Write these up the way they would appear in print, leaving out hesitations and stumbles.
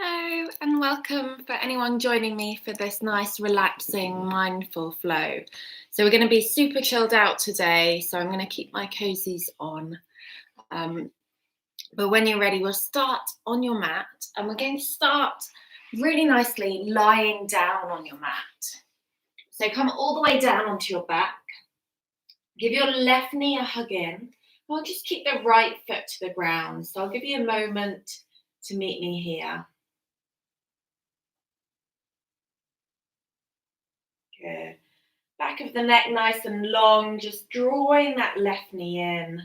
Hello and welcome for anyone joining me for this nice, relaxing, mindful flow. So we're going to be super chilled out today, so I'm going to keep my cozies on. Um, but when you're ready, we'll start on your mat and we're going to start really nicely lying down on your mat. So come all the way down onto your back. Give your left knee a hug in. I'll just keep the right foot to the ground. So I'll give you a moment to meet me here. Good. Back of the neck nice and long, just drawing that left knee in.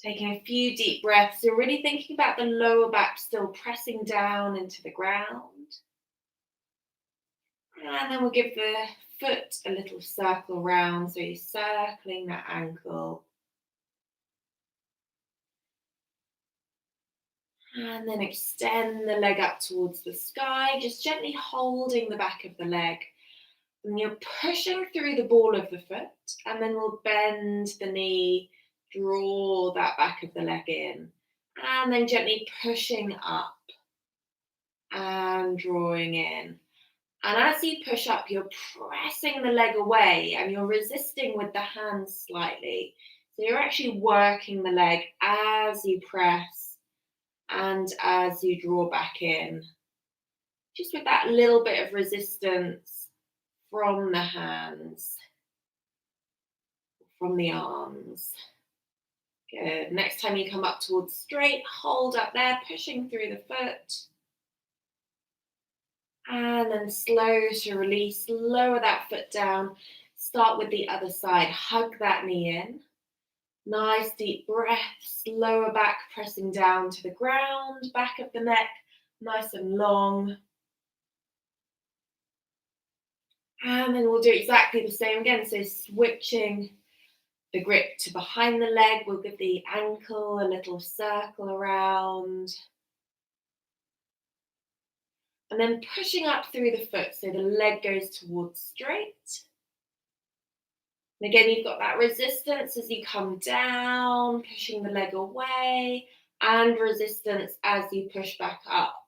Taking a few deep breaths. You're really thinking about the lower back still pressing down into the ground. And then we'll give the foot a little circle round, so you're circling that ankle. And then extend the leg up towards the sky, just gently holding the back of the leg. And you're pushing through the ball of the foot, and then we'll bend the knee, draw that back of the leg in, and then gently pushing up and drawing in. And as you push up, you're pressing the leg away and you're resisting with the hands slightly. So you're actually working the leg as you press and as you draw back in, just with that little bit of resistance from the hands, from the arms. Good. Next time you come up towards straight, hold up there, pushing through the foot. And then slow to release, lower that foot down. Start with the other side, hug that knee in. Nice deep breaths, lower back pressing down to the ground, back of the neck, nice and long. And then we'll do exactly the same again. So switching the grip to behind the leg, we'll give the ankle a little circle around. And then pushing up through the foot so the leg goes towards straight. And again, you've got that resistance as you come down, pushing the leg away, and resistance as you push back up.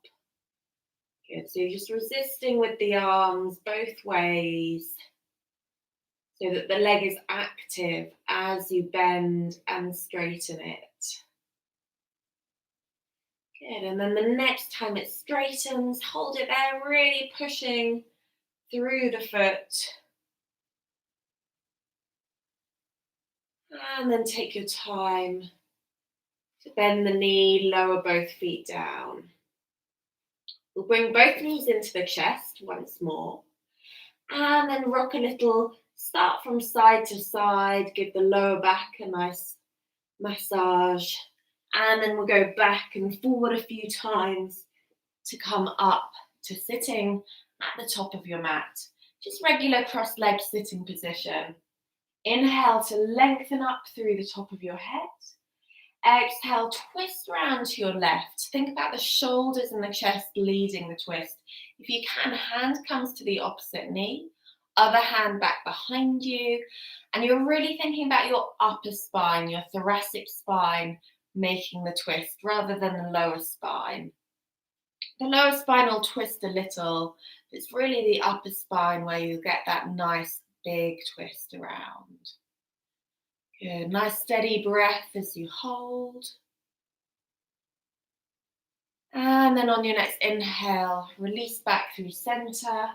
Good, so you're just resisting with the arms both ways so that the leg is active as you bend and straighten it. Good, and then the next time it straightens, hold it there, really pushing through the foot. And then take your time to bend the knee, lower both feet down. We'll bring both knees into the chest once more. And then rock a little, start from side to side, give the lower back a nice massage. And then we'll go back and forward a few times to come up to sitting at the top of your mat. Just regular cross-legged sitting position. Inhale to lengthen up through the top of your head. Exhale, twist round to your left. Think about the shoulders and the chest leading the twist. If you can, hand comes to the opposite knee, other hand back behind you. And you're really thinking about your upper spine, your thoracic spine, making the twist rather than the lower spine. The lower spine will twist a little. It's really the upper spine where you get that nice big twist around. Good, nice steady breath as you hold. And then on your next inhale, release back through center.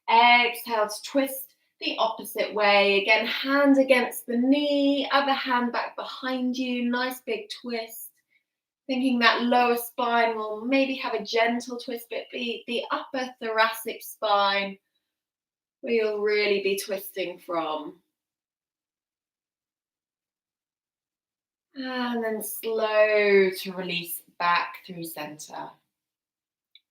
Exhale to twist the opposite way. Again, hand against the knee, other hand back behind you. Nice big twist. Thinking that lower spine will maybe have a gentle twist, but be the upper thoracic spine where you'll really be twisting from. And then slow to release back through center.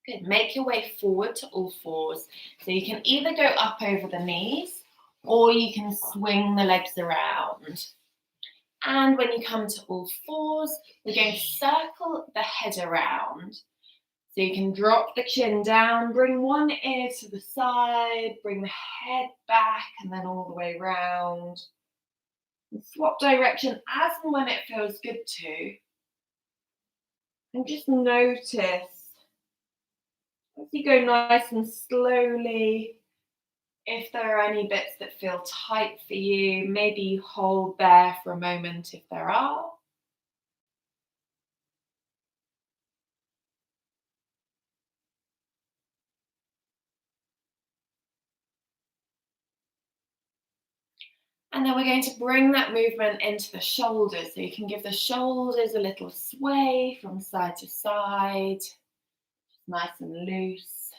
Good, make your way forward to all fours. So you can either go up over the knees or you can swing the legs around. And when you come to all fours, we're going to circle the head around. So you can drop the chin down, bring one ear to the side, bring the head back and then all the way round. And swap direction as and when it feels good to. And just notice As you go nice and slowly, if there are any bits that feel tight for you, maybe you hold there for a moment if there are. And then we're going to bring that movement into the shoulders. So you can give the shoulders a little sway from side to side, nice and loose.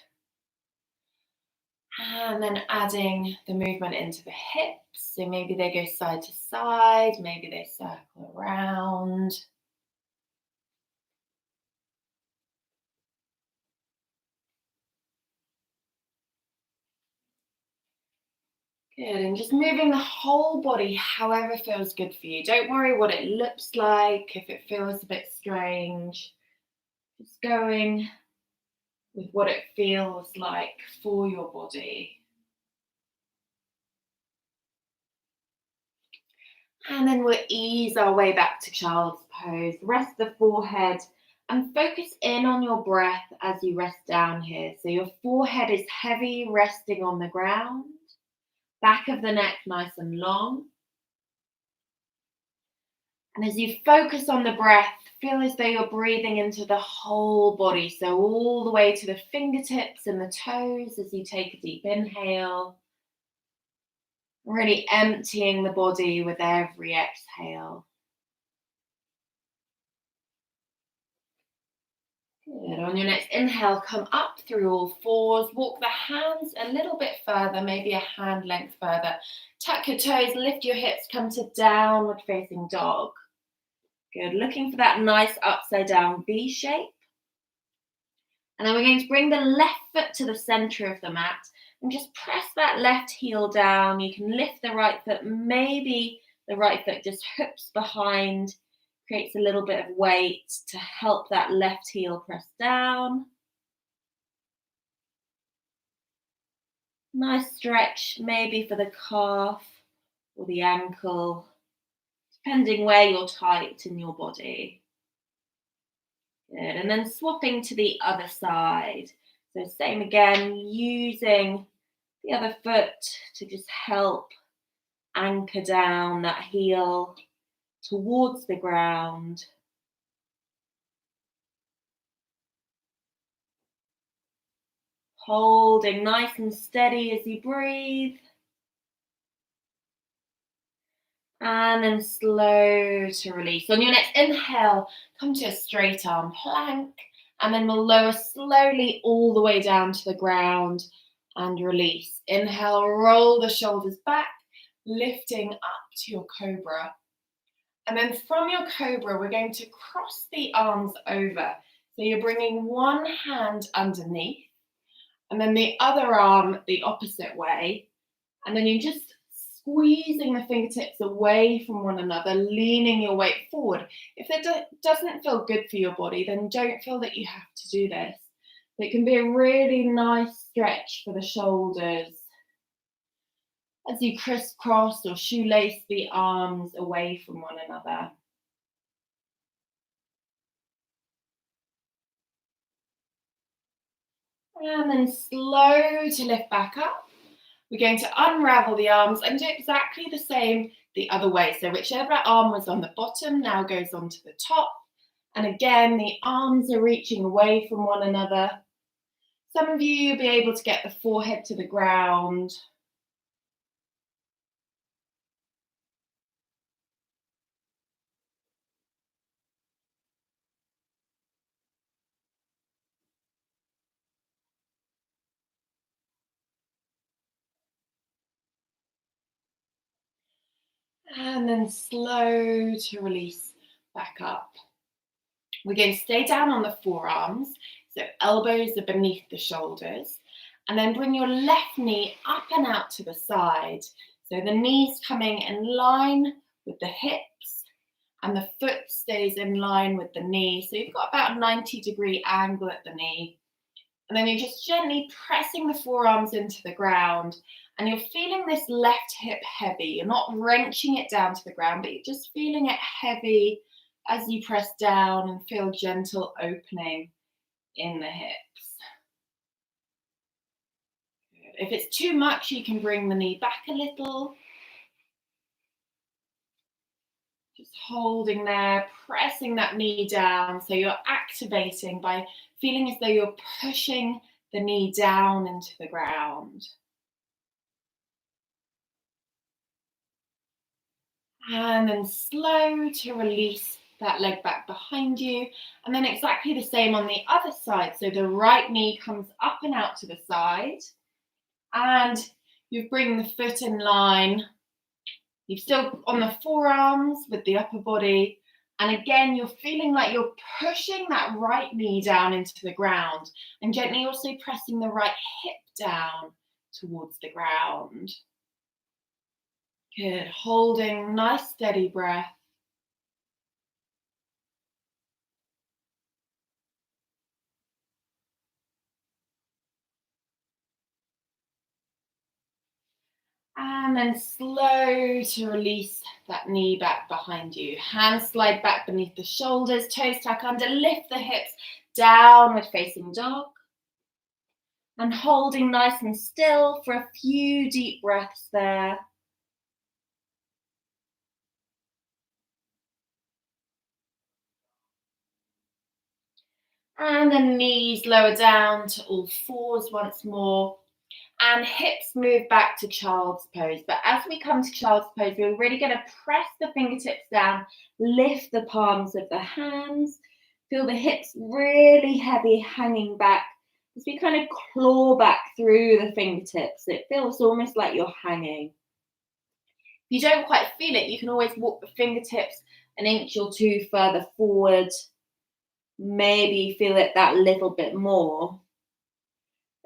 And then adding the movement into the hips. So maybe they go side to side, maybe they circle around. Good, and just moving the whole body however feels good for you. Don't worry what it looks like, if it feels a bit strange. Just going with what it feels like for your body. And then we'll ease our way back to child's pose. Rest the forehead and focus in on your breath as you rest down here. So your forehead is heavy, resting on the ground. Back of the neck nice and long. And as you focus on the breath, feel as though you're breathing into the whole body. So all the way to the fingertips and the toes as you take a deep inhale. Really emptying the body with every exhale. Good. On your next inhale, come up through all fours. Walk the hands a little bit further, maybe a hand length further. Tuck your toes, lift your hips, come to downward facing dog. Good. Looking for that nice upside down V shape. And then we're going to bring the left foot to the center of the mat and just press that left heel down. You can lift the right foot. Maybe the right foot just hooks behind, creates a little bit of weight to help that left heel press down. Nice stretch, maybe for the calf or the ankle, depending where you're tight in your body. Good, and then swapping to the other side. So same again, using the other foot to just help anchor down that heel towards the ground. Holding nice and steady as you breathe. And then slow to release. On your next inhale, come to a straight arm plank. And then we'll lower slowly all the way down to the ground and release. Inhale, roll the shoulders back, lifting up to your cobra. And then from your cobra, we're going to cross the arms over. So you're bringing one hand underneath and then the other arm the opposite way. And then you're just squeezing the fingertips away from one another, leaning your weight forward. If it doesn't feel good for your body, then don't feel that you have to do this. It can be a really nice stretch for the shoulders as you crisscross or shoelace the arms away from one another. And then slow to lift back up. We're going to unravel the arms and do exactly the same the other way. So whichever arm was on the bottom now goes onto the top. And again, the arms are reaching away from one another. Some of you will be able to get the forehead to the ground. And then slow to release back up. We're going to stay down on the forearms, so elbows are beneath the shoulders, and then bring your left knee up and out to the side. So the knee's coming in line with the hips, and the foot stays in line with the knee. So you've got about a 90-degree angle at the knee. And then you're just gently pressing the forearms into the ground, and you're feeling this left hip heavy. You're not wrenching it down to the ground, but you're just feeling it heavy as you press down and feel gentle opening in the hips. If it's too much, you can bring the knee back a little. Just holding there, pressing that knee down. So you're activating by feeling as though you're pushing the knee down into the ground. And then slow to release that leg back behind you. And then exactly the same on the other side. So the right knee comes up and out to the side. And you bring the foot in line. You're still on the forearms with the upper body. And again, you're feeling like you're pushing that right knee down into the ground and gently also pressing the right hip down towards the ground. Good. Holding nice steady breath. And then slow to release that knee back behind you. Hands slide back beneath the shoulders, toes tuck under, lift the hips, downward facing dog. And holding nice and still for a few deep breaths there. And then knees lower down to all fours once more. And hips move back to child's pose. But as we come to child's pose, we're really going to press the fingertips down, lift the palms of the hands, feel the hips really heavy hanging back as we kind of claw back through the fingertips. It feels almost like you're hanging. If you don't quite feel it, you can always walk the fingertips an inch or two further forward. Maybe feel it that little bit more.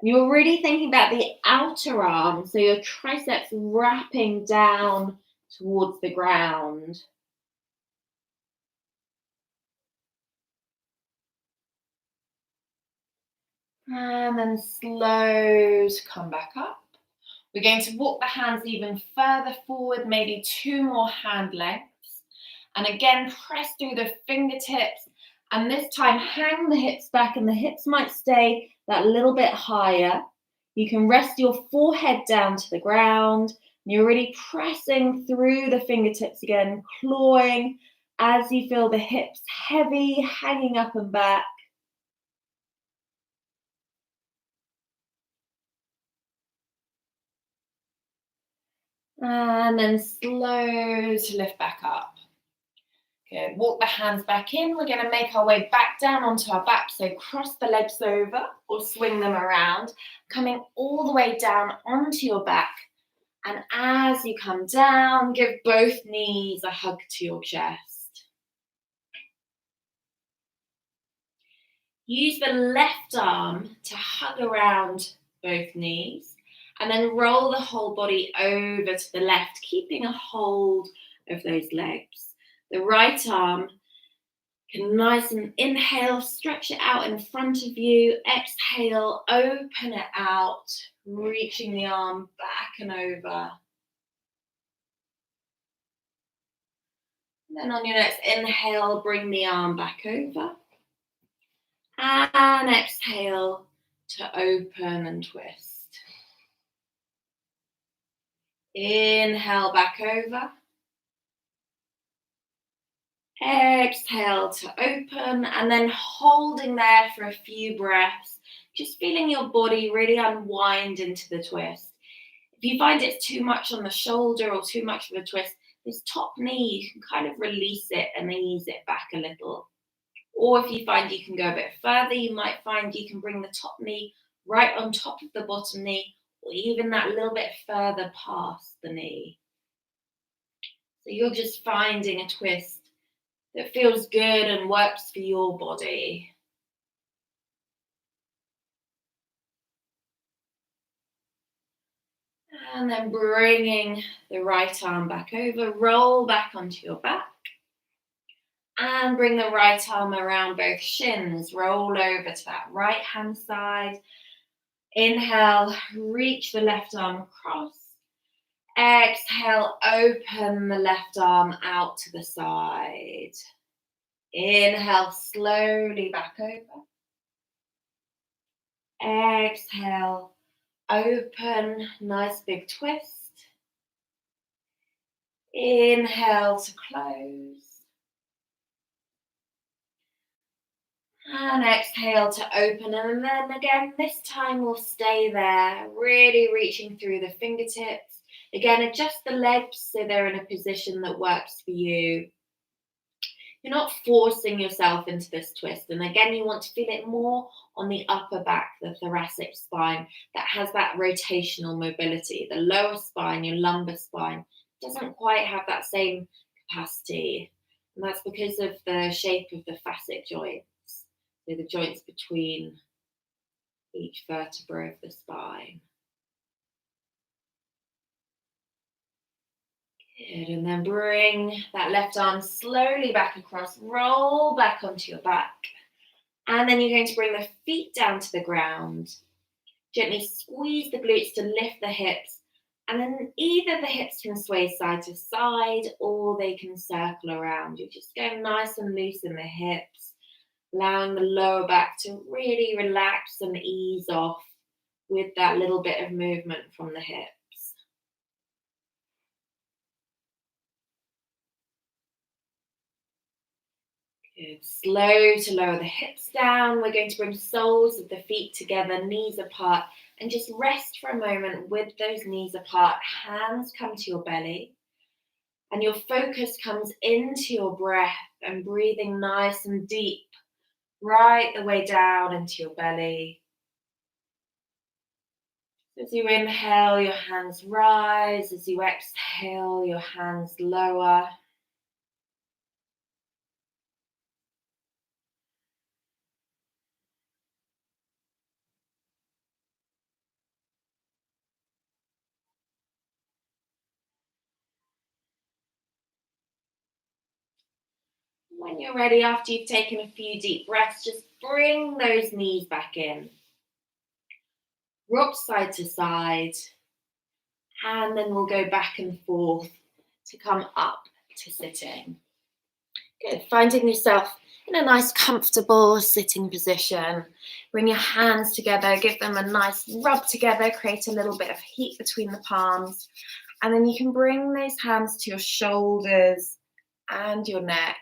You're really thinking about the outer arm, so your triceps wrapping down towards the ground. And then slow to come back up. We're going to walk the hands even further forward, maybe 2 more hand lengths. And again, press through the fingertips. And this time, hang the hips back, and the hips might stay that little bit higher. You can rest your forehead down to the ground. You're really pressing through the fingertips again, clawing as you feel the hips heavy, hanging up and back. And then slow to lift back up. Good. Walk the hands back in. We're going to make our way back down onto our back. So cross the legs over or swing them around, coming all the way down onto your back. And as you come down, give both knees a hug to your chest. Use the left arm to hug around both knees and then roll the whole body over to the left, keeping a hold of those legs. The right arm can nice and inhale, stretch it out in front of you. Exhale, open it out, reaching the arm back and over. And then on your next inhale, bring the arm back over. And exhale to open and twist. Inhale back over. Exhale to open, and then holding there for a few breaths, just feeling your body really unwind into the twist. If you find it's too much on the shoulder or too much of a twist, this top knee, you can kind of release it and ease it back a little. Or if you find you can go a bit further, you might find you can bring the top knee right on top of the bottom knee, or even that little bit further past the knee. So you're just finding a twist that feels good and works for your body. And then bringing the right arm back over, roll back onto your back. And bring the right arm around both shins, roll over to that right hand side. Inhale, reach the left arm across. Exhale, open the left arm out to the side. Inhale, slowly back over. Exhale, Open, nice big twist. Inhale to close. And exhale to open. And then again, this time we'll stay there, really reaching through the fingertips. Again, adjust the legs so they're in a position that works for you. You're not forcing yourself into this twist. And again, you want to feel it more on the upper back, the thoracic spine, that has that rotational mobility. The lower spine, your lumbar spine, doesn't quite have that same capacity. And that's because of the shape of the facet joints. So the joints between each vertebra of the spine. Good, and then bring that left arm slowly back across, roll back onto your back. And then you're going to bring the feet down to the ground. Gently squeeze the glutes to lift the hips. And then either the hips can sway side to side or they can circle around. You're just going nice and loose in the hips, allowing the lower back to really relax and ease off with that little bit of movement from the hips. Good. Slow to lower the hips down. We're going to bring soles of the feet together, knees apart, and just rest for a moment with those knees apart. Hands come to your belly, and your focus comes into your breath and breathing nice and deep, right the way down into your belly. As you inhale, your hands rise. As you exhale, your hands lower. When you're ready, after you've taken a few deep breaths, just bring those knees back in. Rock side to side. And then we'll go back and forth to come up to sitting. Good. Finding yourself in a nice, comfortable sitting position. Bring your hands together, give them a nice rub together, create a little bit of heat between the palms. And then you can bring those hands to your shoulders and your neck,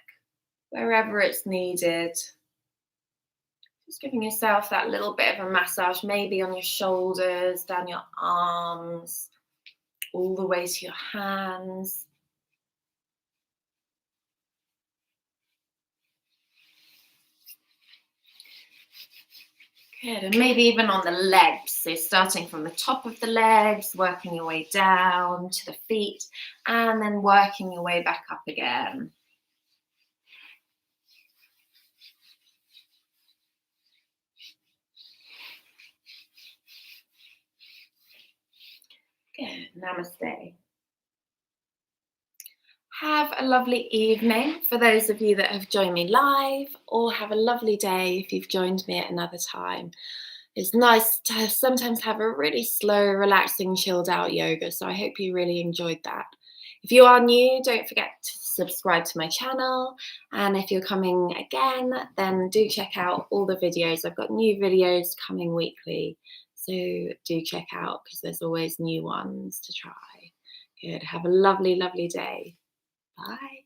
wherever it's needed. Just giving yourself that little bit of a massage, maybe on your shoulders, down your arms, all the way to your hands. Good, and maybe even on the legs. So starting from the top of the legs, working your way down to the feet, and then working your way back up again. Good, namaste. Have a lovely evening for those of you that have joined me live, or have a lovely day if you've joined me at another time. It's nice to sometimes have a really slow, relaxing, chilled out yoga, so I hope you really enjoyed that. If you are new, don't forget to subscribe to my channel, and if you're coming again, then do check out all the videos. I've got new videos coming weekly, so do check out because there's always new ones to try. Good, have a lovely, lovely day. Bye.